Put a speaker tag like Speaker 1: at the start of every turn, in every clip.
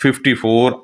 Speaker 1: 54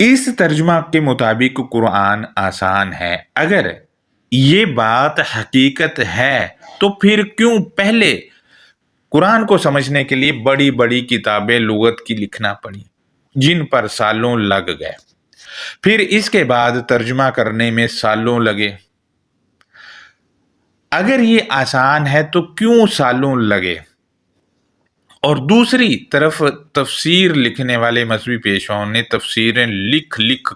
Speaker 1: اس ترجمہ کے مطابق قرآن آسان ہے۔ اگر یہ بات حقیقت ہے تو پھر کیوں پہلے قرآن کو سمجھنے کے لیے بڑی بڑی کتابیں لغت کی لکھنا پڑی جن پر سالوں لگ گئے، پھر اس کے بعد ترجمہ کرنے میں سالوں لگے؟ اگر یہ آسان ہے تو کیوں سالوں لگے؟ اور دوسری طرف تفسیر لکھنے والے مذہبی پیشواؤں نے تفسیریں لکھ لکھ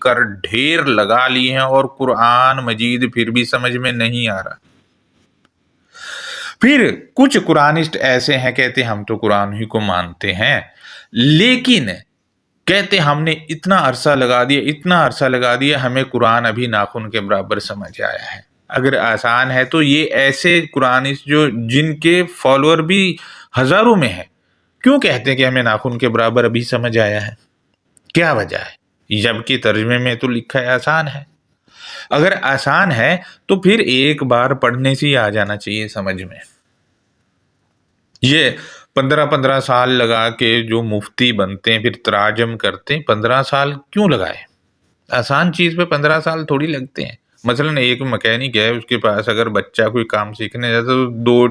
Speaker 1: کر ڈھیر لگا لی ہیں اور قرآن مجید پھر بھی سمجھ میں نہیں آ رہا۔ پھر کچھ قرآنسٹ ایسے ہیں کہتے ہم تو قرآن ہی کو مانتے ہیں، لیکن کہتے ہم نے اتنا عرصہ لگا دیا ہمیں قرآن ابھی ناخن کے برابر سمجھ آیا ہے۔ اگر آسان ہے تو یہ ایسے قرآنسٹ جن کے فالوور بھی ہزاروں میں ہیں کیوں کہتے ہیں کہ ہمیں ناخن کے برابر ابھی سمجھ آیا ہے؟ کیا وجہ ہے؟ جبکہ ترجمے میں تو لکھا ہے آسان ہے۔ اگر آسان ہے تو پھر ایک بار پڑھنے سے ہی آ جانا چاہیے سمجھ میں۔ یہ 15 سال لگا کے جو مفتی بنتے ہیں پھر تراجم کرتے ہیں، 15 سال کیوں لگائے؟ آسان چیز پہ 15 سال تھوڑی لگتے ہیں۔ مثلا ایک مکینک ہے، اس کے پاس اگر بچہ کوئی کام سیکھنے جاتا تو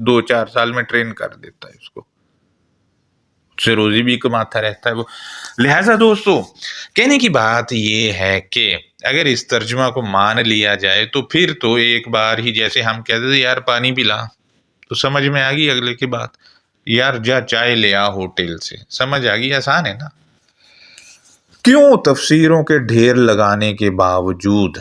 Speaker 1: 2-4 سال میں ٹرین کر دیتا ہے اس کو، اس سے روزی بھی کماتا رہتا ہے وہ۔ لہٰذا دوستو کہنے کی بات یہ ہے کہ اگر اس ترجمہ کو مان لیا جائے تو پھر تو ایک بار ہی جیسے ہم کہتے تھے یار پانی پلا تو سمجھ میں آ گئی، اگلے کی بات یار جا چائے لے آ ہوٹل سے، سمجھ آ گئی، آسان ہے نا۔ کیوں تفسیروں کے ڈھیر لگانے کے باوجود،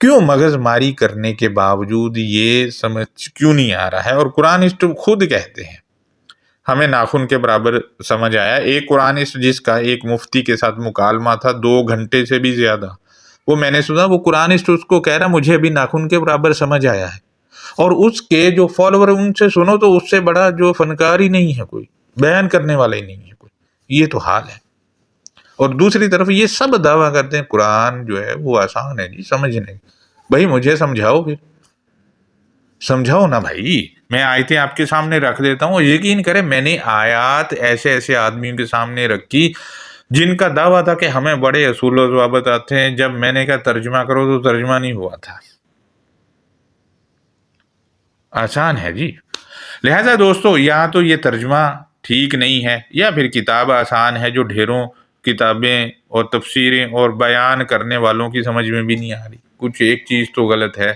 Speaker 1: کیوں مغز ماری کرنے کے باوجود یہ سمجھ کیوں نہیں آ رہا ہے؟ اور قرآنسٹ خود کہتے ہیں ہمیں ناخن کے برابر سمجھ آیا۔ ایک قرآنسٹ جس کا ایک مفتی کے ساتھ مکالمہ تھا 2 گھنٹے سے بھی زیادہ، وہ میں نے سنا وہ قرآنسٹ اس کو کہہ رہا مجھے ابھی ناخن کے برابر سمجھ آیا ہے، اور اس کے جو فالوور ان سے سنو تو اس سے بڑا جو فنکار ہی نہیں ہے، کوئی بیان کرنے والا ہی نہیں ہے کوئی۔ یہ تو حال ہے۔ اور دوسری طرف یہ سب دعویٰ کرتے ہیں قرآن جو ہے وہ آسان ہے جی سمجھنے۔ بھائی مجھے سمجھاؤ، پھر سمجھاؤ نا بھائی۔ میں آیتیں آپ کے سامنے رکھ دیتا ہوں، یقین کریں میں نے آیات ایسے آدمیوں کے سامنے رکھی جن کا دعویٰ تھا کہ ہمیں بڑے اصول و ضوابط آتے ہیں، جب میں نے کہا ترجمہ کرو تو ترجمہ نہیں ہوا تھا۔ آسان ہے جی۔ لہٰذا دوستو یا تو یہ ترجمہ ٹھیک نہیں ہے یا پھر کتاب آسان ہے جو ڈھیروں کتابیں اور تفسیریں اور بیان کرنے والوں کی سمجھ میں بھی نہیں آ رہی، کچھ ایک چیز تو غلط ہے۔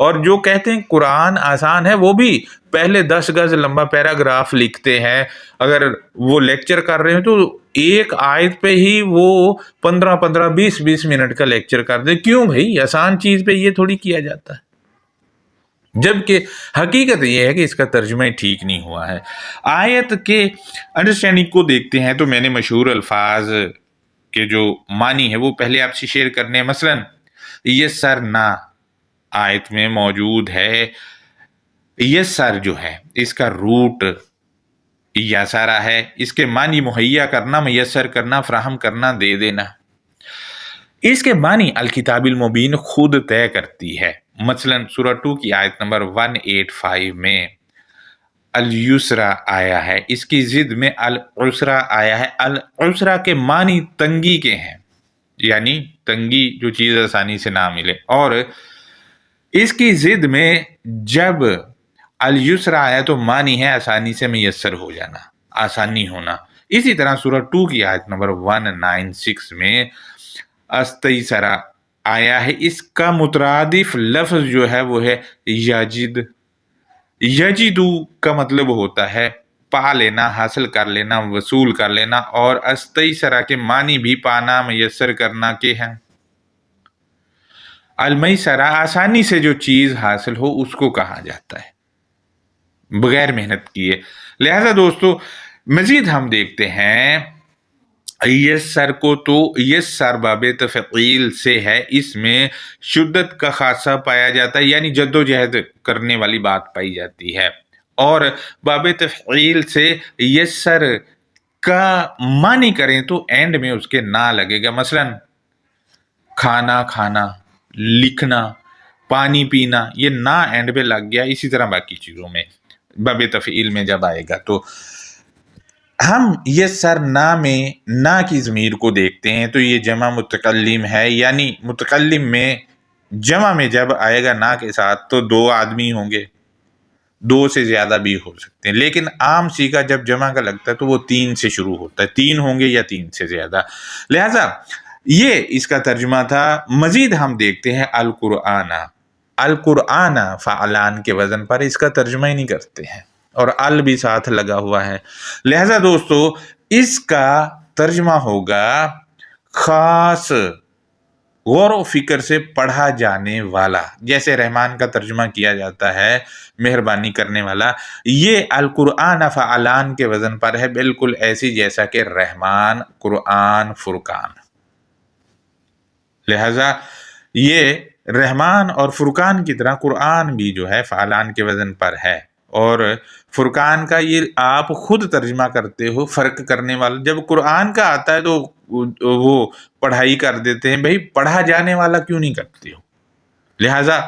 Speaker 1: اور جو کہتے ہیں قرآن آسان ہے وہ بھی پہلے 10 گز لمبا پیراگراف لکھتے ہیں، اگر وہ لیکچر کر رہے ہیں تو ایک آیت پہ ہی وہ 15 20 منٹ کا لیکچر کر دے۔ کیوں بھائی؟ آسان چیز پہ یہ تھوڑی کیا جاتا ہے، جبکہ حقیقت یہ ہے کہ اس کا ترجمہ ٹھیک نہیں ہوا ہے۔ آیت کے انڈرسٹینڈنگ کو دیکھتے ہیں تو میں نے مشہور الفاظ کے جو معنی ہے وہ پہلے آپ سے شیئر کرنے ہیں۔ مثلا یسرنا آیت میں موجود ہے، یسر جو ہے اس کا روٹ یسرا ہے، اس کے معنی مہیا کرنا، میسر کرنا، فراہم کرنا، دے دینا۔ اس کے معنی الکتاب المبین خود طے کرتی ہے۔ مثلا سورہ 2 کی آیت نمبر 185 میں الیسرا آیا ہے، اس کی ضد میں العسرا آیا ہے۔ العسرا کے معنی تنگی کے ہیں، یعنی تنگی جو چیز آسانی سے نہ ملے، اور اس کی ضد میں جب الیسرا آیا تو معنی ہے آسانی سے میسر ہو جانا، آسانی ہونا۔ اسی طرح سورہ 2 کی آیت نمبر 196 میں استیسرا آیا ہے، اس کا مترادف لفظ جو ہے وہ ہے یجد۔ یجدو کا مطلب ہوتا ہے پا لینا، حاصل کر لینا، وصول کر لینا، اور استیسرا کے معنی بھی پانا، میسر کرنا کے ہیں۔ المیسرہ آسانی سے جو چیز حاصل ہو اس کو کہا جاتا ہے، بغیر محنت کیے۔ لہذا دوستو مزید ہم دیکھتے ہیں یسر کو تو یسر باب تفعیل سے ہے، اس میں شدت کا خاصہ پایا جاتا ہے، یعنی جد و جہد کرنے والی بات پائی جاتی ہے۔ اور باب تفعیل سے یسر کا معنی کریں تو اینڈ میں اس کے نہ لگے گا۔ مثلا کھانا کھانا، لکھنا، پانی پینا، یہ نہ اینڈ پہ لگ گیا۔ اسی طرح باقی چیزوں میں باب تفعیل میں جب آئے گا تو ہم یسر نا میں نا کی ضمیر کو دیکھتے ہیں تو یہ جمع متکلم ہے، یعنی متکلم میں جمع میں جب آئے گا نا کے ساتھ تو 2 آدمی ہوں گے، 2 سے زیادہ بھی ہو سکتے ہیں، لیکن عام سیغہ جب جمع کا لگتا ہے تو وہ 3 سے شروع ہوتا ہے، 3 ہوں گے یا 3 سے زیادہ۔ لہذا یہ اس کا ترجمہ تھا۔ مزید ہم دیکھتے ہیں القرآن، القرآن فعلان کے وزن پر اس کا ترجمہ ہی نہیں کرتے ہیں، اور ال بھی ساتھ لگا ہوا ہے، لہذا دوستو اس کا ترجمہ ہوگا خاص غور و فکر سے پڑھا جانے والا، جیسے رحمان کا ترجمہ کیا جاتا ہے مہربانی کرنے والا، یہ القرآن فعلان کے وزن پر ہے، بالکل ایسی جیسا کہ رحمان، قرآن، فرقان۔ لہذا یہ رحمان اور فرقان کی طرح قرآن بھی جو ہے فعلان کے وزن پر ہے، اور فرقان کا یہ آپ خود ترجمہ کرتے ہو فرق کرنے والا، جب قرآن کا آتا ہے تو وہ پڑھائی کر دیتے ہیں، بھئی پڑھا جانے والا کیوں نہیں کرتے ہو؟ لہذا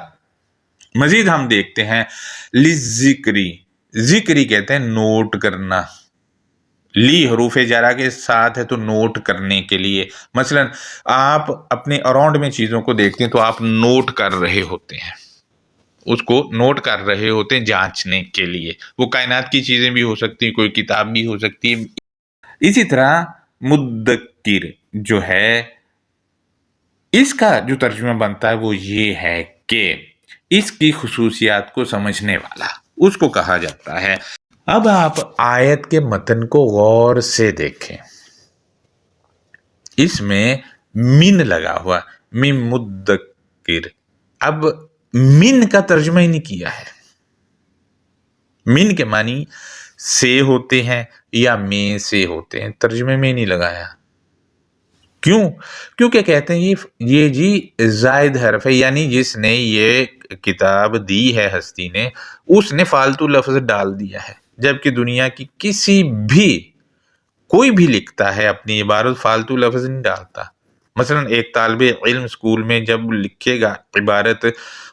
Speaker 1: مزید ہم دیکھتے ہیں لِلذِّکْرِ، ذکری کہتے ہیں نوٹ کرنا، لی حروف جرا کے ساتھ ہے تو نوٹ کرنے کے لیے، مثلا آپ اپنے اراؤنڈ میں چیزوں کو دیکھتے ہیں تو آپ نوٹ کر رہے ہوتے ہیں، اس کو نوٹ کر رہے ہوتے ہیں جانچنے کے لیے، وہ کائنات کی چیزیں بھی ہو سکتی ہیں، کوئی کتاب بھی ہو سکتی ہے۔ اسی طرح مدکر جو ہے اس کا جو ترجمہ بنتا ہے وہ یہ ہے کہ اس کی خصوصیات کو سمجھنے والا، اس کو کہا جاتا ہے۔ اب آپ آیت کے متن کو غور سے دیکھیں، اس میں من لگا ہوا، من مدکر، اب من کا ترجمہ ہی نہیں کیا ہے، من کے معنی سے ہوتے ہیں یا میں سے ہوتے ہیں، ترجمے میں نہیں لگایا، کیوں؟ کیونکہ کہتے ہیں یہ جی زائد حرف ہے، یعنی جس نے یہ کتاب دی ہے ہستی نے، اس نے فالتو لفظ ڈال دیا ہے، جبکہ دنیا کی کسی بھی کوئی بھی لکھتا ہے اپنی عبارت فالتو لفظ نہیں ڈالتا۔ مثلا ایک طالب علم اسکول میں جب لکھے گا عبارت،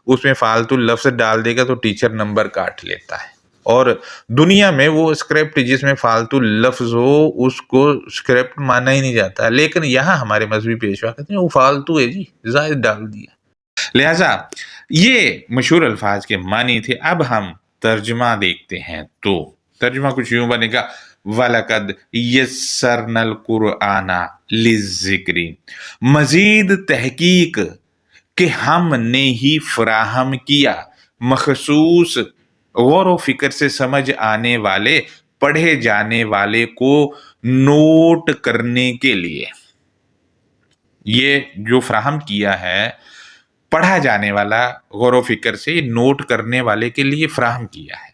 Speaker 1: اس میں فالتو لفظ ڈال دے گا تو ٹیچر نمبر کاٹ لیتا ہے، اور دنیا میں وہ اسکرپٹ جس میں فالتو لفظ ہو اس کو اسکرپٹ مانا ہی نہیں جاتا، لیکن یہاں ہمارے مذہبی پیشوا کہتے ہیں وہ فالتو ہے جی، زائد ڈال دیا۔ لہٰذا یہ مشہور الفاظ کے معنی تھے۔ اب ہم ترجمہ دیکھتے ہیں تو ترجمہ کچھ یوں بنے گا، وَلَقَدْ يَسَّرْنَا الْقُرْآنَ لِلذِّکْرِ، مزید تحقیق کہ ہم نے ہی فراہم کیا مخصوص غور و فکر سے سمجھ آنے والے، پڑھے جانے والے کو نوٹ کرنے کے لیے، یہ جو فراہم کیا ہے پڑھا جانے والا غور و فکر سے نوٹ کرنے والے کے لیے فراہم کیا ہے،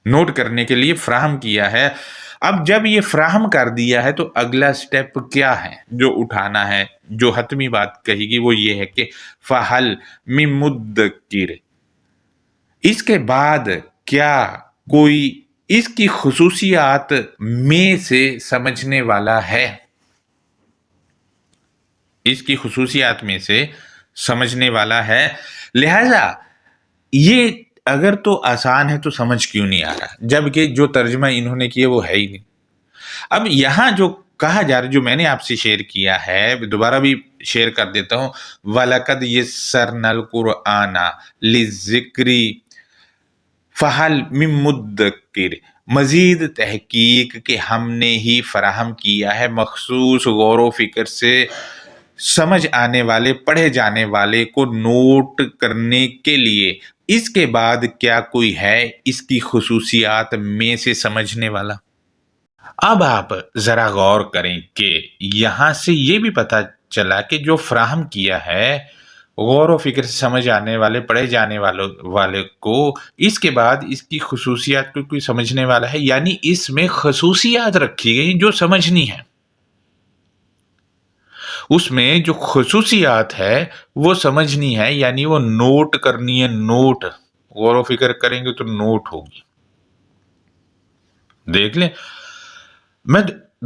Speaker 1: نوٹ کرنے کے لیے فراہم کیا ہے۔ اب جب یہ فراہم کر دیا ہے تو اگلا سٹیپ کیا ہے جو اٹھانا ہے، جو حتمی بات کہی گی وہ یہ ہے کہ فَحَلْ مِن مُدَّکِّرٍ، اس کے بعد کیا کوئی اس کی خصوصیات میں سے سمجھنے والا ہے، اس کی خصوصیات میں سے سمجھنے والا ہے۔ لہذا یہ اگر تو آسان ہے تو سمجھ کیوں نہیں آ رہا، جبکہ جو ترجمہ انہوں نے کیا وہ ہے ہی نہیں۔ اب یہاں جو کہا جا رہا ہے، جو میں نے آپ سے شیئر کیا ہے، دوبارہ بھی شیئر کر دیتا ہوں، وَلَقَدْ يَسَّرْنَا الْقُرْآنَ لِلذِّکْرِ فَحَلْ مِن مُدَّکِّرٍ، مزید تحقیق کہ ہم نے ہی فراہم کیا ہے مخصوص غور و فکر سے سمجھ آنے والے، پڑھے جانے والے کو نوٹ کرنے کے لیے، اس کے بعد کیا کوئی ہے اس کی خصوصیات میں سے سمجھنے والا۔ اب آپ ذرا غور کریں کہ یہاں سے یہ بھی پتہ چلا کہ جو فراہم کیا ہے غور و فکر سے سمجھ آنے والے، پڑھے جانے والے کو، اس کے بعد اس کی خصوصیات کو کوئی سمجھنے والا ہے، یعنی اس میں خصوصیات رکھی گئی جو سمجھنی ہے، اس میں جو خصوصیات ہے وہ سمجھنی ہے، یعنی وہ نوٹ کرنی ہے، نوٹ غور و فکر کریں گے تو نوٹ ہوگی۔ دیکھ لیں، میں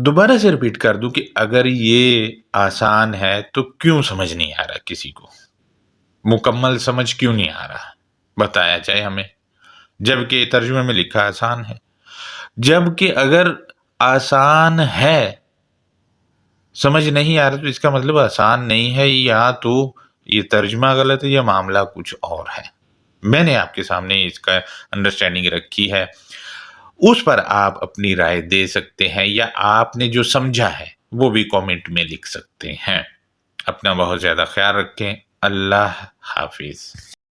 Speaker 1: دوبارہ سے ریپیٹ کر دوں کہ اگر یہ آسان ہے تو کیوں سمجھ نہیں آ رہا، کسی کو مکمل سمجھ کیوں نہیں آ رہا، بتایا جائے ہمیں، جبکہ ترجمے میں لکھا آسان ہے۔ جبکہ اگر آسان ہے، سمجھ نہیں آ رہا تو اس کا مطلب آسان نہیں ہے، یا تو یہ ترجمہ غلط ہے یا معاملہ کچھ اور ہے۔ میں نے آپ کے سامنے اس کا انڈرسٹینڈنگ رکھی ہے، اس پر آپ اپنی رائے دے سکتے ہیں، یا آپ نے جو سمجھا ہے وہ بھی کامنٹ میں لکھ سکتے ہیں۔ اپنا بہت زیادہ خیال رکھیں۔ اللہ حافظ۔